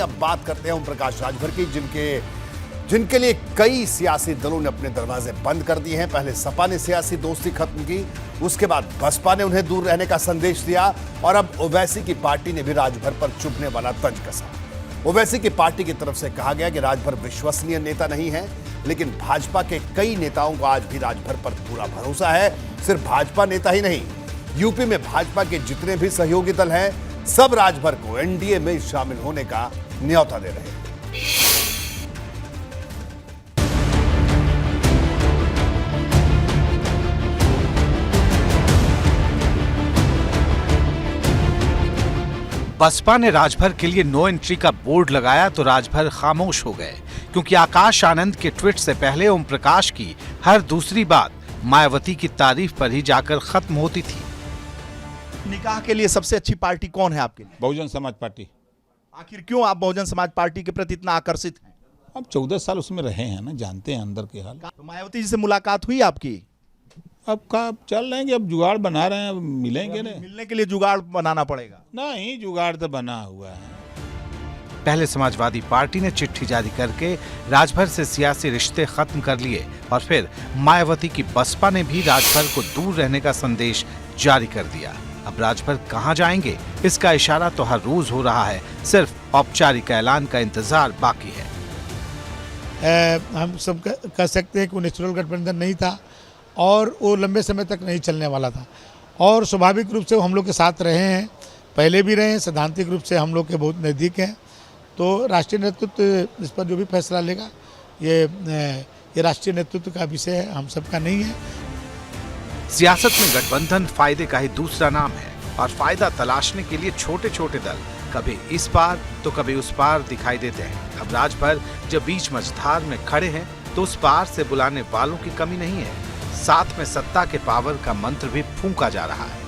अब बात करते हैं ओम प्रकाश राजभर की, जिनके लिए कई सियासी दलों ने अपने दरवाजे बंद कर दिए हैं। पहले सपा ने सियासी दोस्ती खत्म की, उसके बाद बसपा ने उन्हें दूर रहने का संदेश दिया और अब ओवैसी की पार्टी ने भी राजभर पर चुभने वाला तंज कसा। ओवैसी की पार्टी की तरफ से कहा गया कि राजभर विश्वसनीय नेता नहीं है, लेकिन भाजपा के कई नेताओं को आज भी राजभर पर पूरा भरोसा है। सिर्फ भाजपा नेता ही नहीं, यूपी में भाजपा के जितने भी सहयोगी दल हैं, सब राजभर को एनडीए में शामिल होने का न्योता दे रहे हैं। बसपा ने राजभर के लिए नो एंट्री का बोर्ड लगाया तो राजभर खामोश हो गए, क्योंकि आकाश आनंद के ट्वीट से पहले ओम प्रकाश की हर दूसरी बात मायावती की तारीफ पर ही जाकर खत्म होती थी। निकाह के लिए सबसे अच्छी पार्टी कौन है आपके लिए? बहुजन समाज पार्टी। आखिर क्यों आप बहुजन समाज पार्टी के प्रति इतना आकर्षित हैं? अब 14 साल उसमें रहे हैं ना, जानते हैं अंदर के हाल। तो मायावती जी से मुलाकात हुई आपकी? अब का चल रहे हैं, अब जुगाड़ बना रहे हैं, अब मिलेंगे ना। मिलने के लिए जुगाड़ बनाना पड़ेगा। नहीं, जुगाड़ तो बना हुआ है। पहले समाजवादी पार्टी ने चिट्ठी जारी करके राजभर से सियासी रिश्ते खत्म कर लिए और फिर मायावती की बसपा ने भी राजभर को दूर रहने का संदेश जारी कर दिया। अब राजभर कहां जाएंगे, इसका इशारा तो हर रोज हो रहा है, सिर्फ औपचारिक ऐलान का इंतजार बाकी है। हम सब कह सकते हैं कि वो नेचुरल गठबंधन नहीं था और वो लंबे समय तक नहीं चलने वाला था, और स्वाभाविक रूप से वो हम लोग के साथ रहे हैं, पहले भी रहे हैं, सैद्धांतिक रूप से हम लोग के बहुत नज़दीक हैं। तो राष्ट्रीय नेतृत्व इस पर जो भी फैसला लेगा, ये राष्ट्रीय नेतृत्व का विषय है, हम सबका नहीं है। सियासत में गठबंधन फायदे का ही दूसरा नाम है और फायदा तलाशने के लिए छोटे छोटे दल कभी इस पार तो कभी उस पार दिखाई देते हैं। अब राजभर जब बीच मझधार में खड़े हैं तो उस पार से बुलाने वालों की कमी नहीं है, साथ में सत्ता के पावर का मंत्र भी फूंका जा रहा है।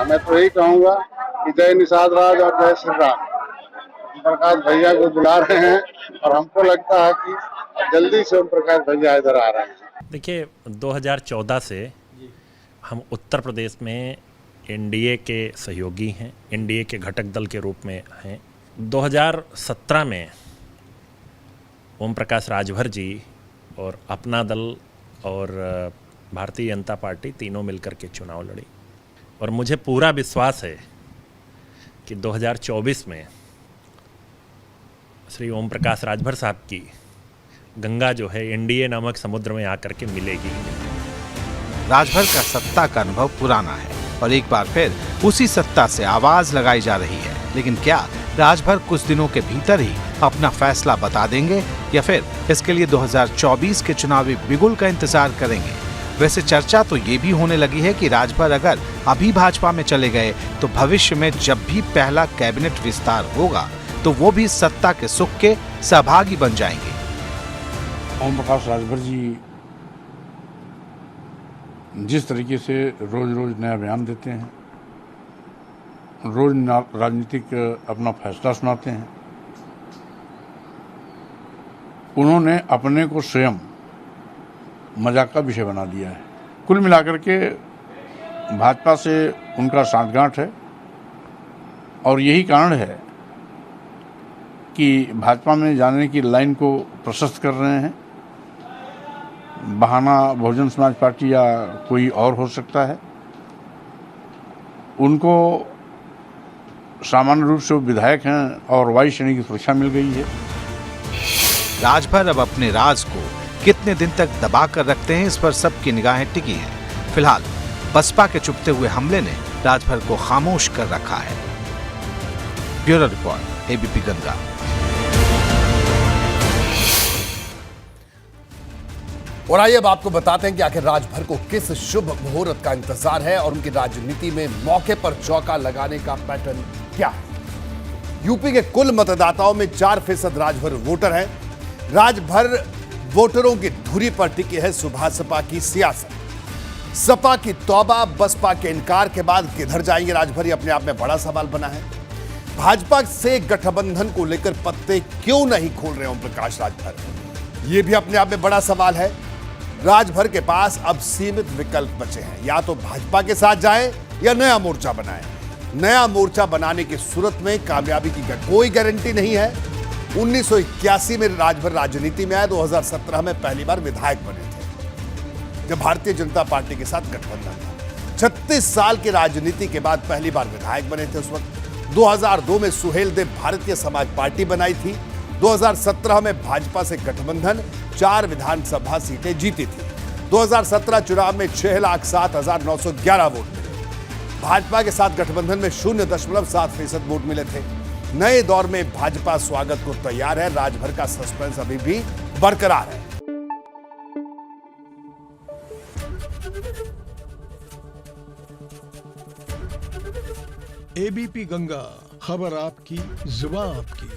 मैं तो यही कहूँगा कि जय निषाद राज और जय श्री राम। ओम प्रकाश भैया को बुला रहे हैं और हमको लगता है कि जल्दी से ओम प्रकाश भैया इधर आ रहे हैं। देखिए, 2014 से हम उत्तर प्रदेश में एनडीए के सहयोगी हैं, एनडीए के घटक दल के रूप में हैं। 2017 में ओम प्रकाश राजभर जी और अपना दल और भारतीय जनता पार्टी तीनों मिलकर के चुनाव लड़ी और मुझे पूरा विश्वास है कि 2024 में श्री ओम प्रकाश राजभर साहब की गंगा जो है एनडीए नामक समुद्र में आकर के मिलेगी। राजभर का सत्ता का अनुभव पुराना है और एक बार फिर उसी सत्ता से आवाज लगाई जा रही है, लेकिन क्या राजभर कुछ दिनों के भीतर ही अपना फैसला बता देंगे या फिर इसके लिए 2024 के चुनावी बिगुल का इंतजार करेंगे? वैसे चर्चा तो ये भी होने लगी है कि राजभर अगर अभी भाजपा में चले गए तो भविष्य में जब भी पहला कैबिनेट विस्तार होगा तो वो भी सत्ता के सुख के सहभागी बन जाएंगे। ओम प्रकाश राजभर जी जिस तरीके से रोज रोज नया बयान देते हैं, रोज राजनीतिक अपना फैसला सुनाते हैं, उन्होंने अपने को स्वयं मजाक का विषय बना दिया है। कुल मिलाकर के भाजपा से उनका सांठगांठ है और यही कारण है कि भाजपा में जाने की लाइन को प्रशस्त कर रहे हैं। बहाना बहुजन समाज पार्टी या कोई और हो सकता है, उनको सामान्य रूप से वो विधायक हैं और वायु श्रेणी की सुरक्षा मिल गई है। राजभर अब अपने राज को कितने दिन तक दबा कर रखते हैं, इस पर सबकी निगाहें टिकी हैं। फिलहाल बसपा के चुभते हुए हमले ने राजभर को खामोश कर रखा है। Bureau report, ABP Ganga. और आइए अब आपको बताते हैं कि आखिर राजभर को किस शुभ मुहूर्त का इंतजार है और उनकी राजनीति में मौके पर चौका लगाने का पैटर्न क्या है। यूपी के कुल मतदाताओं में 4% राजभर वोटर हैं। राजभर वोटरों की धुरी पर टिकी है सुबह सपा की सियासत। सपा की तौबा, बसपा के इनकार के बाद किधर जाएंगे राजभर, ये अपने आप में बड़ा सवाल बना है। भाजपा से गठबंधन को लेकर पत्ते क्यों नहीं खोल रहे ओम प्रकाश राजभर, यह भी अपने आप में बड़ा सवाल है। राजभर के पास अब सीमित विकल्प बचे हैं, या तो भाजपा के साथ जाएं या नया मोर्चा बनाएं। नया मोर्चा बनाने की सूरत में कामयाबी की कोई गारंटी नहीं है। 1981 में राजभर राजनीति में आए, 2017 में पहली बार विधायक बने थे जब भारतीय जनता पार्टी के साथ गठबंधन था। 36 साल की राजनीति के बाद पहली बार विधायक बने थे। उस वक्त 2002 में सुहेल देव भारतीय समाज पार्टी बनाई थी। 2017 में भाजपा से गठबंधन 4 विधानसभा सीटें जीती थी। 2017 चुनाव में 6,07,911 वोट मिले। भाजपा के साथ गठबंधन में 0.7% वोट मिले थे। नए दौर में भाजपा स्वागत को तैयार है। राजभर का सस्पेंस अभी भी बरकरार है। एबीपी गंगा, खबर आपकी, जुबान आपकी।